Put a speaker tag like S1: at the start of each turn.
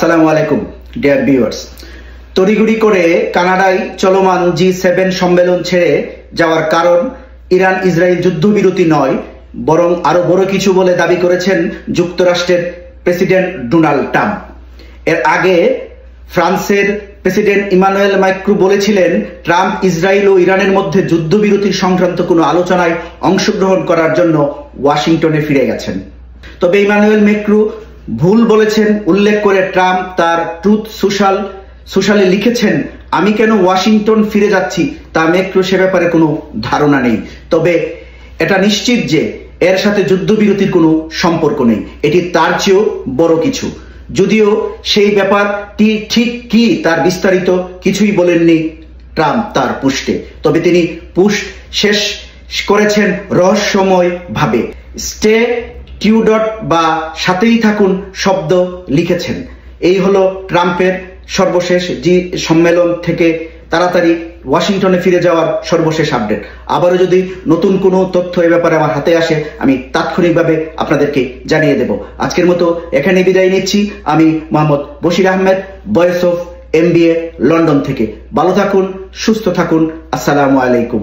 S1: আসসালামু আলাইকুম dear viewers. তড়িঘড়ি করে কানাডায় চলমান G7 সম্মেলন ছেড়ে যাওয়ার কারণ ইরান ইসরায়েল যুদ্ধবিরতি নয়, বরং আরো বড় কিছু বলে দাবি করেছেন যুক্তরাষ্ট্রের প্রেসিডেন্ট ডোনাল্ড ট্রাম্প। এর আগে ফ্রান্সের প্রেসিডেন্ট ইমানুয়েল ম্যাক্রো বলেছিলেন ট্রাম্প ইসরায়েল ও ইরানের মধ্যে যুদ্ধবিরতি সংক্রান্ত কোনো আলোচনায় অংশগ্রহণ করার জন্য ওয়াশিংটনে ফিরে গেছেন। তবে ইমানুয়েল ম্যাক্রো ভুল বলেছেন উল্লেখ করে ট্রাম্প তার ট্রুথ সোশ্যালে লিখেছেন, আমি কেন ওয়াশিংটন ফিরে যাচ্ছি তা ম্যাক্রো সে ব্যাপারে কোনো ধারণা নেই। তবে এটা নিশ্চিত যে এর সাথে যুদ্ধবিরতির কোনো সম্পর্ক নেই, এটি তার চেয়েও বড় কিছু। যদিও সেই ব্যাপারটি ঠিক কি তার বিস্তারিত কিছুই বলেননি ট্রাম্প তার পোস্টে, তবে তিনি পোস্ট শেষ করেছেন রহস্যময় ভাবে। স্টে টিউডট বা সাথেই থাকুন শব্দ লিখেছেন। এই হলো ট্রাম্পের সর্বশেষ জি সম্মেলন থেকে তাড়াতাড়ি ওয়াশিংটনে ফিরে যাওয়ার সর্বশেষ আপডেট। আবারও যদি নতুন কোনো তথ্য এ ব্যাপারে আমার হাতে আসে আমি তাৎক্ষণিকভাবে আপনাদেরকে জানিয়ে দেব। আজকের মতো এখানে বিদায় নিচ্ছি। আমি Mohammad Bashir Ahmed, voice of MBA London থেকে। ভালো থাকুন, সুস্থ থাকুন। আসসালামু আলাইকুম।